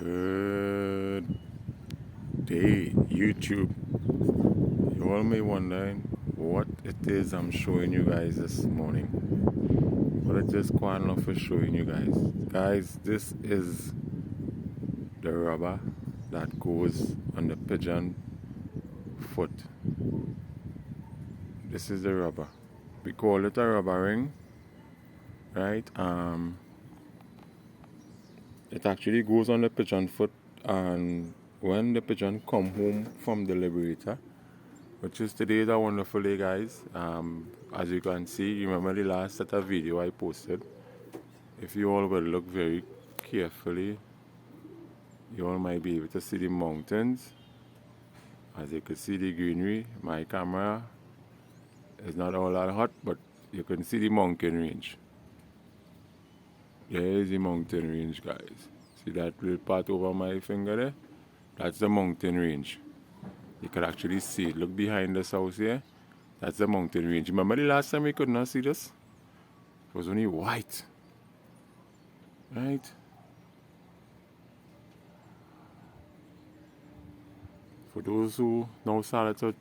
Good day, YouTube. You all may wondering what it is I'm showing you guys this morning. But I just quite enough for showing you guys. Guys, this is the rubber that goes on the pigeon foot. This is the rubber. We call it a rubber ring, right? It actually goes on the pigeon foot, and when the pigeon come home from the liberator, which is today is a wonderful day, guys. As you can see, remember the last set of video I posted. If you all will look very carefully, you all might be able to see the mountains. As you can see the greenery, my camera is not all that hot, but you can see the mountain range. There is the mountain range, guys. See that little part over my finger there? That's the mountain range. You could actually see it. Look behind this house here. That's the mountain range. Remember the last time we could not see this? It was only white. Right? For those who now started to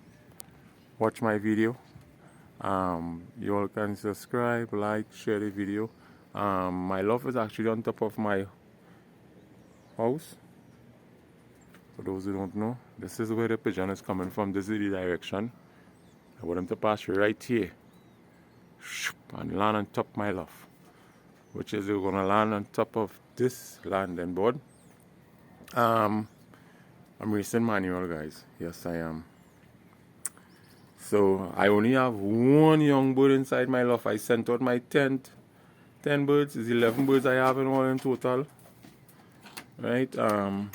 watch my video, you all can subscribe, like, share the video. My loft is actually on top of my house. For those who don't know, this is where the pigeon is coming from. This is the direction. I want them to pass right here and land on top of my loft, which is we're gonna land on top of this landing board. I'm racing manual, guys. Yes, I am. So I only have one young bird inside my loft. I sent out my 10 birds. It's 11 birds I have in all in total. Right? I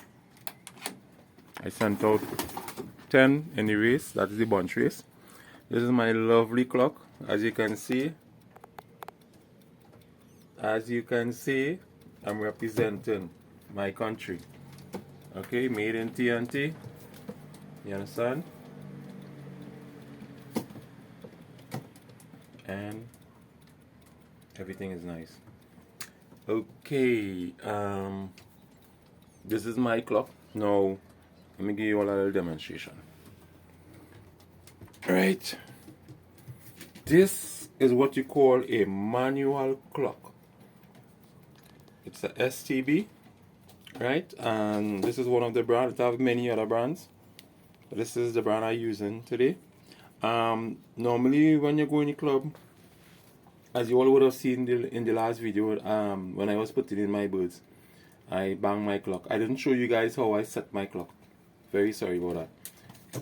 sent out 10 in the race. That is the bunch race. This is my lovely clock. As you can see, I'm representing my country. Okay, made in TNT. You understand? And everything is nice. Okay, this is my clock. Now, let me give you all a little demonstration. Right. This is what you call a manual clock. It's a STB, right? And this is one of the brands. I have many other brands. This is the brand I'm using today. Normally when you go in the club, as you all would have seen in the last video, when I was putting in my birds, I bang my clock. I didn't show you guys how I set my clock. Very sorry about that.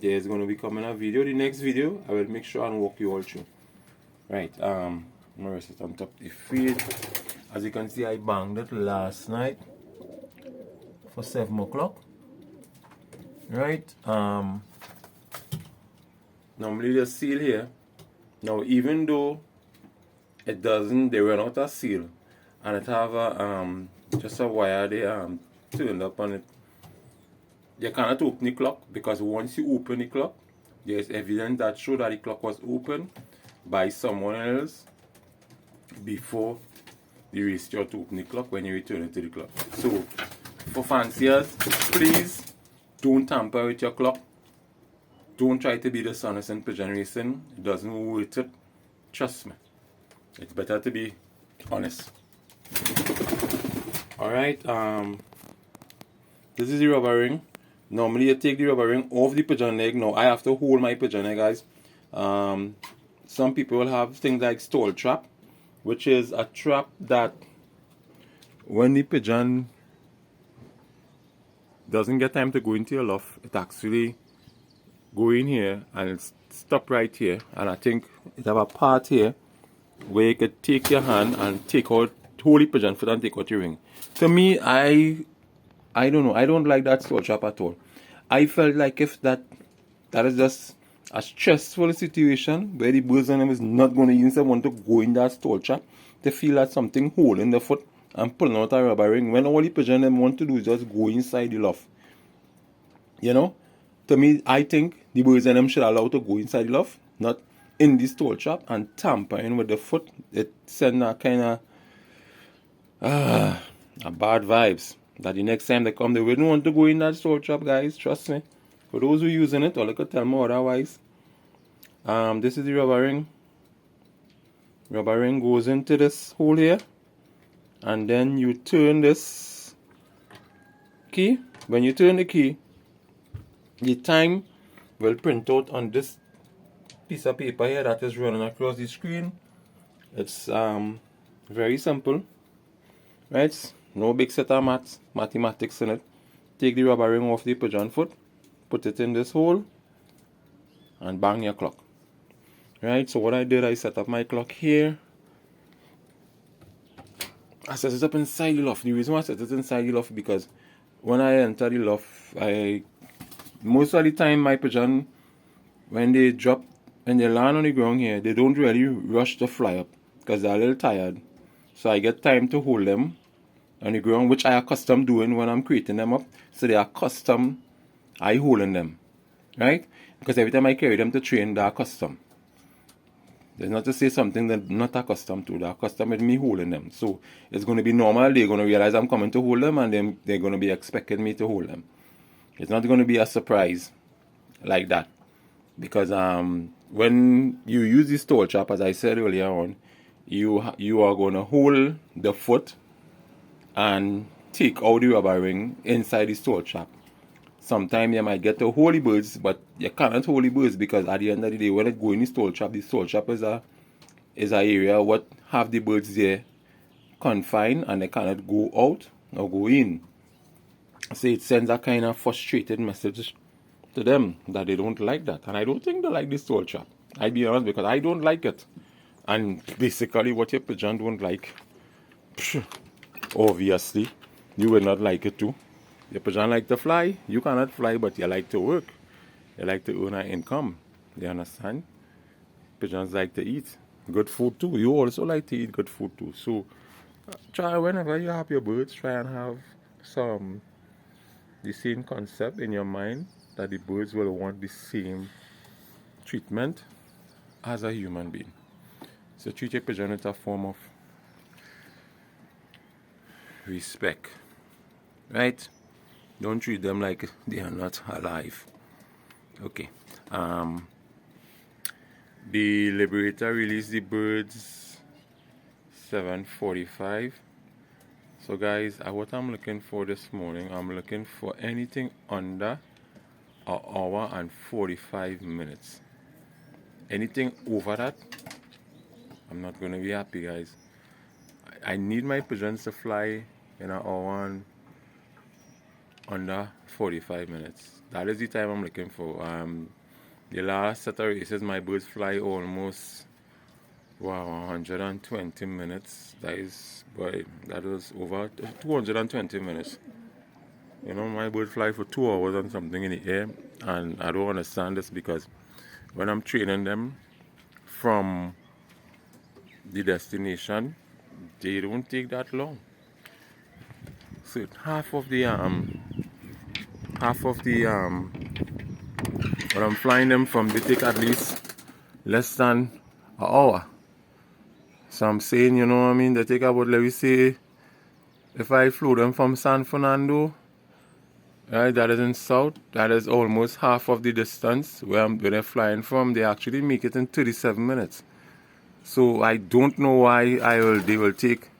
There's going to be coming a video. The next video, I will make sure and walk you all through. Right, I'm going to rest it on top of the feed. As you can see, I banged it last night for 7 o'clock. Right, normally the seal here. Now, even though it doesn't, they run out of seal, and it have a just a wire they turned up on it. You cannot open the clock, because once you open the clock, there is evidence that shows that the clock was opened by someone else before you restore to open the clock when you return it to the clock. So, for fanciers, please don't tamper with your clock. Don't try to be the dishonest in pigeon racing. It doesn't worth it. Trust me. It's better to be honest. Alright, this is the rubber ring. Normally you take the rubber ring off the pigeon leg. Now I have to hold my pigeon leg, guys. Some people will have things like stall trap, which is a trap that when the pigeon doesn't get time to go into your loft, it actually go in here and stop right here. And I think it have a part here where you could take your hand and take out, hold the pigeon foot and take out your ring. To me, I don't know. I don't like that stall trap at all. I felt like if that is just a stressful situation where the birds and them is not going to even want to go in that stall trap. They feel that something holding the foot and pulling out a rubber ring, when all the pigeon them want to do is just go inside the loft. You know? To me, I think the birds and them should allow to go inside the loft, not in the stall trap and tampering with the foot. It sends a kind of bad vibes. That the next time they come, they wouldn't want to go in that store trap, guys. Trust me. For those who are using it, or they could tell me otherwise. This is the rubber ring. Rubber ring goes into this hole here, and then you turn this key. When you turn the key, the time will print out on this piece of paper here that is running across the screen. It's very simple, right? No big set of mathematics in it. Take the rubber ring off the pigeon foot, put it in this hole, and bang your clock. Right, so what I did, I set up my clock here. I set it up inside the loft. The reason why I set it inside the loft, because when I enter the loft, most of the time my pigeon, when they land on the ground here, they don't really rush to fly up because they're a little tired. So I get time to hold them on the ground, which I accustomed doing when I'm creating them up. So they are accustomed, I holding them, right? Because every time I carry them to train, they're accustomed. There's not to say something they're not accustomed to. They're accustomed with me holding them. So it's going to be normal. They're going to realize I'm coming to hold them, and then they're going to be expecting me to hold them. It's not going to be a surprise like that. Because when you use this stole trap, as I said earlier on, you are going to hold the foot and take out the rubber ring inside the stole trap. Sometimes you might get to hold the birds, but you cannot hold the birds because at the end of the day, when it go in the stole trap is a area what have the birds there confined, and they cannot go out or go in. So it sends a kind of frustrated message to them that they don't like that. And I don't think they like the stole trap. I'll be honest, because I don't like it. And basically what your pigeon don't like, obviously, you will not like it too. Your pigeon like to fly. You cannot fly, but you like to work. You like to earn an income. You understand? Pigeons like to eat good food too. You also like to eat good food too. So try, whenever you have your birds, try and have the same concept in your mind, that the birds will want the same treatment as a human being. So treat your pigeon with a form of respect, right? Don't treat them like they are not alive. Okay. The Liberator released the birds 7:45. So guys, what I'm looking for this morning, I'm looking for anything under an hour and 45 minutes. Anything over that, I'm not going to be happy, guys. I need my pigeons to fly in an hour and under 45 minutes. That is the time I'm looking for. The last set of races, my birds fly almost 120 minutes. That was over 220 minutes. You know, my birds fly for 2 hours and something in the air, and I don't understand this, because when I'm training them from the destination, they don't take that long. So half of the when I'm flying them from, they take at least less than an hour. So I'm saying, you know what I mean, they take about, let me say, if I flew them from San Fernando, right, that is in south, that is almost half of the distance where they're flying from. They actually make it in 37 minutes. So I don't know why they will take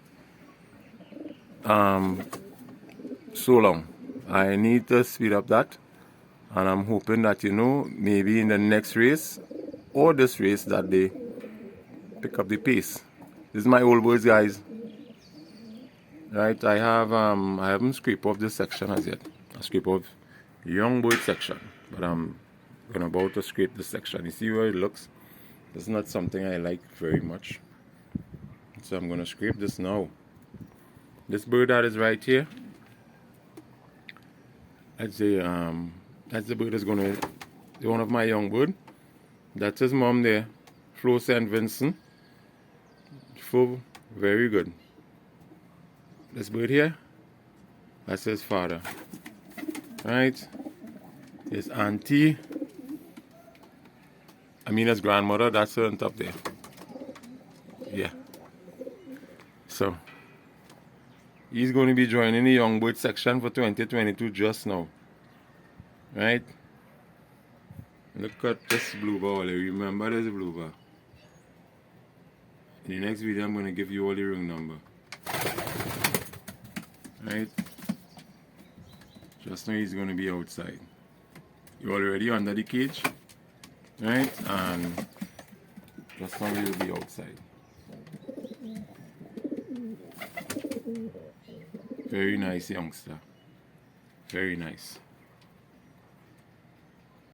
so long. I need to speed up that, and I'm hoping that, you know, maybe in the next race or this race, that they pick up the pace. This is my old birds, guys. Right, I haven't scraped off this section as yet. I scrape off young bird section, but I'm about to scrape this section. You see where it looks? This is not something I like very much, so I'm gonna scrape this now. This bird that is right here, I'd say that's the bird that's gonna be one of my young bird. That's his mom there, Flo St. Vincent. Flo, very good. This bird here, that's his father. Right? His auntie, his grandmother, that's her on top there. Yeah. So He's going to be joining the young bird section for 2022 just now. Right? Look at this bluebird. Remember this bluebird. In the next video, I'm going to give you all the ring number. Right? Just now he's going to be outside. You're already under the cage. Right? And just now he'll be outside. Very nice youngster. Very nice.